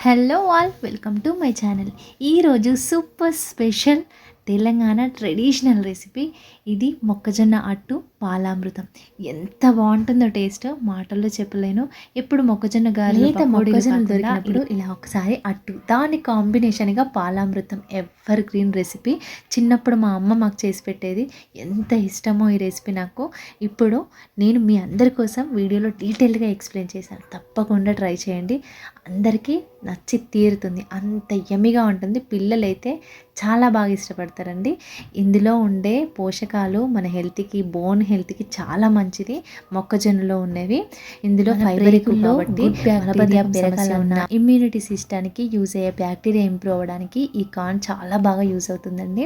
Hello all, welcome to my channel. ఈరోజు super special Telangana traditional recipe. ఇది మొక్కజొన్న అట్టు పాలామృతం. ఎంత బాగుంటుందో టేస్ట్ మాటల్లో చెప్పలేను. ఎప్పుడు మొక్కజొన్న గారెలు మొక్కజొన్న దొరికినప్పుడు ఇలా ఒకసారి అట్టు, దాని కాంబినేషన్గా పాలామృతం ఎవర్ గ్రీన్ రెసిపీ. చిన్నప్పుడు మా అమ్మ మాకు చేసి పెట్టేది, ఎంత ఇష్టమో ఈ రెసిపీ నాకు. ఇప్పుడు నేను మీ అందరి కోసం వీడియోలో డీటెయిల్గా ఎక్స్ప్లెయిన్ చేశాను. తప్పకుండా ట్రై చేయండి, అందరికీ నచ్చి తీరుతుంది. అంత యమ్మిగా ఉంటుంది. పిల్లలైతే చాలా బాగా ఇష్టపడతారండి. ఇందులో ఉండే పోషకాలు మన హెల్త్కి, బోన్ హెల్త్కి చాలా మంచిది. మొక్కజొన్నలో ఉండేవి ఇందులో ఫైబర్ ఎక్కువ కాబట్టి ఉన్న ఇమ్యూనిటీ సిస్టానికి యూజ్ అయ్యే బ్యాక్టీరియా ఇంప్రూవ్ అవ్వడానికి ఈ కార్న్ చాలా బాగా యూజ్ అవుతుందండి.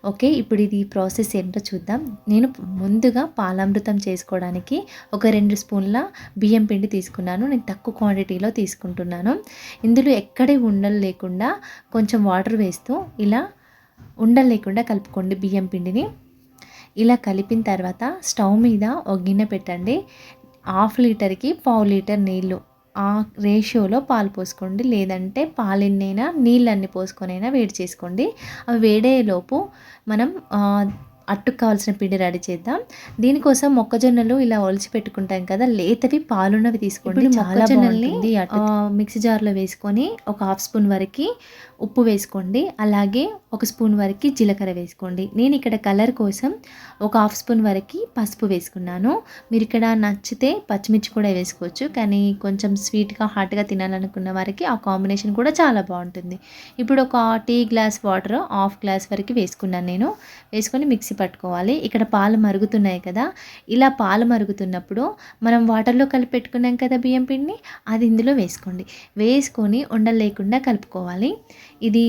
ఓకే, ఇప్పుడు ఇది ప్రాసెస్ ఏంటో చూద్దాం. నేను ముందుగా పాలామృతం చేసుకోవడానికి ఒక 2 స్పూన్ల బియ్యం పిండి తీసుకున్నాను. నేను తక్కువ క్వాంటిటీలో తీసుకుంటున్నాను. ఇందులో ఎక్కడే ఉండలు లేకుండా కొంచెం వాటర్ వేస్తూ ఇలా ఉండలు లేకుండా కలుపుకోండి బియ్యం పిండిని. ఇలా కలిపిన తర్వాత స్టవ్ మీద ఒక గిన్నె పెట్టండి. 1/2 లీటర్కి 1/4 లీటర్ నీళ్ళు ఆ రేషియోలో పాలు పోసుకోండి, లేదంటే పాలెన్నైనా నీళ్ళన్నీ పోసుకొనైనా వేడి చేసుకోండి. అవి వేడేలోపు మనం అట్టుకు కావాల్సిన పిండి రెడీ చేద్దాం. దీనికోసం మొక్కజొన్నలు ఇలా ఒలిచి పెట్టుకుంటాం కదా, లేతవి పాలున్నవి తీసుకోండి. మొక్కజొన్నల్ని మిక్సీ జార్లో వేసుకొని ఒక 1/2 స్పూన్ వరకు ఉప్పు వేసుకోండి, అలాగే 1 స్పూన్ వరకు జీలకర్ర వేసుకోండి. నేను ఇక్కడ కలర్ కోసం ఒక 1/2 స్పూన్ వరకు పసుపు వేసుకున్నాను. మీరు ఇక్కడ నచ్చితే పచ్చిమిర్చి కూడా వేసుకోవచ్చు, కానీ కొంచెం స్వీట్గా హాట్గా తినాలనుకున్న వారికి ఆ కాంబినేషన్ కూడా చాలా బాగుంటుంది. ఇప్పుడు ఒక టీ గ్లాస్ వాటర్ 1/2 గ్లాస్ వరకు వేసుకున్నాను నేను. వేసుకొని మిక్సీ పట్టుకోవాలి. ఇక్కడ పాలు మరుగుతున్నాయి కదా, ఇలా పాలు మరుగుతున్నప్పుడు మనం వాటర్లో కలిపి పెట్టుకున్నాం కదా బియ్యం పిండిని, అది ఇందులో వేసుకోండి. వేసుకొని ఉండలు లేకుండా కలుపుకోవాలి. ఇది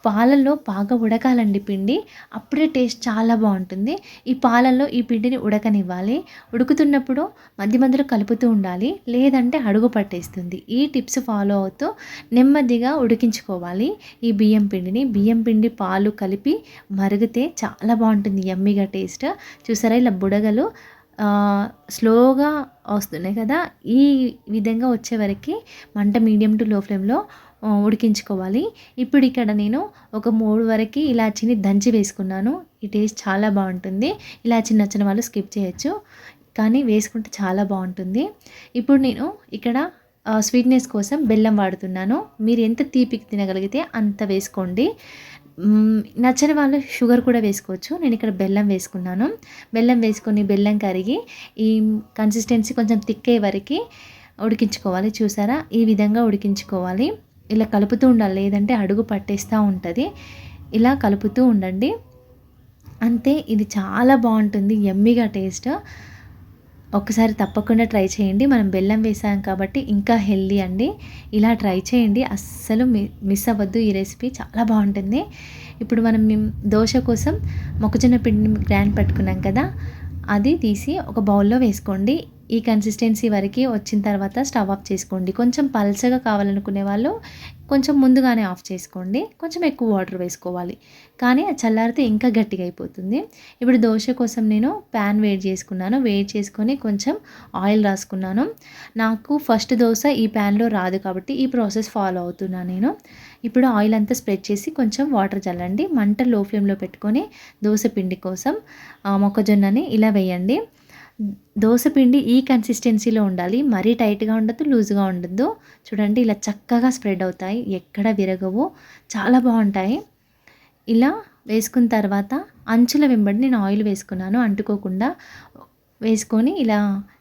పాలల్లో బాగా ఉడకాలండి పిండి, అప్పుడే టేస్ట్ చాలా బాగుంటుంది. ఈ పాలల్లో ఈ పిండిని ఉడకనివ్వాలి. ఉడుకుతున్నప్పుడు మధ్య మధ్యలో కలుపుతూ ఉండాలి, లేదంటే అడుగు పట్టేస్తుంది. ఈ టిప్స్ ఫాలో అవుతూ నెమ్మదిగా ఉడికించుకోవాలి ఈ బియ్యం పిండిని. బియ్యం పిండి పాలు కలిపి మరిగితే చాలా బాగుంటుంది, యమ్మీగా టేస్ట్. చూసారా, ఇలా బుడగలు స్లోగా వస్తున్నాయి కదా, ఈ విధంగా వచ్చే మంట మీడియం టు లో ఫ్లేమ్లో ఉడికించుకోవాలి. ఇప్పుడు ఇక్కడ నేను ఒక 3 వరకు ఇలాచీని దంచి వేసుకున్నాను. ఈ టేస్ట్ చాలా బాగుంటుంది. ఇలాచీ నచ్చిన వాళ్ళు స్కిప్ చేయొచ్చు, కానీ వేసుకుంటే చాలా బాగుంటుంది. ఇప్పుడు నేను ఇక్కడ స్వీట్నెస్ కోసం బెల్లం వాడుతున్నాను. మీరు ఎంత తీపికి తినగలిగితే అంత వేసుకోండి. నచ్చని వాళ్ళు షుగర్ కూడా వేసుకోవచ్చు. నేను ఇక్కడ బెల్లం వేసుకున్నాను. బెల్లం వేసుకొని బెల్లం కరిగి ఈ కన్సిస్టెన్సీ కొంచెం థిక్ అయ్యే వరకు ఉడికించుకోవాలి. చూసారా, ఈ విధంగా ఉడికించుకోవాలి. ఇలా కలుపుతూ ఉండాలి, లేదంటే అడుగు పట్టేస్తూ ఉంటుంది. ఇలా కలుపుతూ ఉండండి, అంతే. ఇది చాలా బాగుంటుంది, యమ్మీగా టేస్ట్. ఒకసారి తప్పకుండా ట్రై చేయండి. మనం బెల్లం వేసాం కాబట్టి ఇంకా హెల్దీ అండి. ఇలా ట్రై చేయండి, అస్సలు మిస్ అవ్వద్దు. ఈ రెసిపీ చాలా బాగుంటుంది. ఇప్పుడు మనం దోశ కోసం మొక్కజొన్న పిండి గ్రైండ్ పట్టుకున్నాం కదా, అది తీసి ఒక బౌల్లో వేసుకోండి. ఈ కన్సిస్టెన్సీ వరకు వచ్చిన తర్వాత స్టవ్ ఆఫ్ చేసుకోండి. కొంచెం పల్చగా కావాలనుకునే వాళ్ళు కొంచెం ముందుగానే ఆఫ్ చేసుకోండి. కొంచెం ఎక్కువ వాటర్ వేసుకోవాలి, కానీ అది చల్లారితే ఇంకా గట్టిగా అయిపోతుంది. ఇప్పుడు దోశ కోసం నేను ప్యాన్ వేడి చేసుకున్నాను. వేడి చేసుకొని కొంచెం ఆయిల్ రాసుకున్నాను. నాకు ఫస్ట్ దోశ ఈ ప్యాన్లో రాదు కాబట్టి ఈ ప్రాసెస్ ఫాలో అవుతున్నాను నేను. ఇప్పుడు ఆయిల్ అంతా స్ప్రెడ్ చేసి కొంచెం వాటర్ చల్లండి. మంట లో ఫ్లేమ్లో పెట్టుకొని దోశ పిండి కోసం మొక్కజొన్నని ఇలా వేయండి. దోసపిండి ఈ కన్సిస్టెన్సీలో ఉండాలి, మరీ టైట్గా ఉండద్దు, లూజ్గా ఉండద్దు. చూడండి, ఇలా చక్కగా స్ప్రెడ్ అవుతాయి, ఎక్కడ విరగవు, చాలా బాగుంటాయి. ఇలా వేసుకున్న తర్వాత అంచుల వెంబడి నేను ఆయిల్ వేసుకున్నాను, అంటుకోకుండా వేసుకొని ఇలా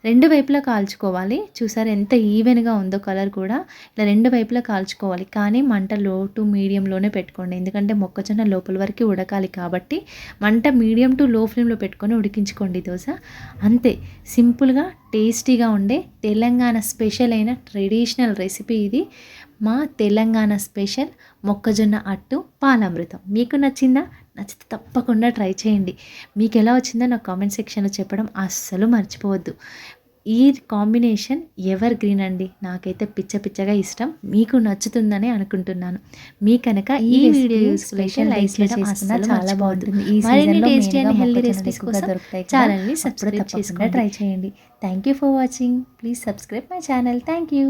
2 వైపులా కాల్చుకోవాలి. చూసారు ఎంత ఈవెన్గా ఉందో కలర్ కూడా. ఇలా 2 వైపులా కాల్చుకోవాలి, కానీ మంట లో టు మీడియంలోనే పెట్టుకోండి, ఎందుకంటే మొక్కజొన్న లోపల వరకు ఉడకాలి కాబట్టి మంట మీడియం టు లో ఫ్లేమ్లో పెట్టుకొని ఉడికించుకోండి దోశ. అంతే, సింపుల్గా టేస్టీగా ఉండే తెలంగాణ స్పెషల్ అయిన ట్రెడిషనల్ రెసిపీ ఇది. మా తెలంగాణ స్పెషల్ మొక్కజొన్న అట్టు పాలామృతం. మీకు నచ్చిందా? నచ్చితే తప్పకుండా ట్రై చేయండి. మీకు ఎలా వచ్చిందో నాకు కామెంట్ సెక్షన్లో చెప్పడం అస్సలు మర్చిపోవద్దు. ఈ కాంబినేషన్ ఎవర్ గ్రీన్ అండి, నాకైతే పిచ్చగా ఇష్టం. మీకు నచ్చుతుందని అనుకుంటున్నాను. మీ కనుక ఈ వీడియో యూస్ఫుల్ అయితే లైక్ చేయడం అస్సలు చాలా బాగుంటుంది. మరిన్ని టేస్టీ అండ్ హెల్దీ రెసిపీస్ కోసం ఛానల్ని సబ్స్క్రైబ్ చేసుకుని ట్రై చేయండి. Thank you for watching. Please subscribe my channel. Thank you.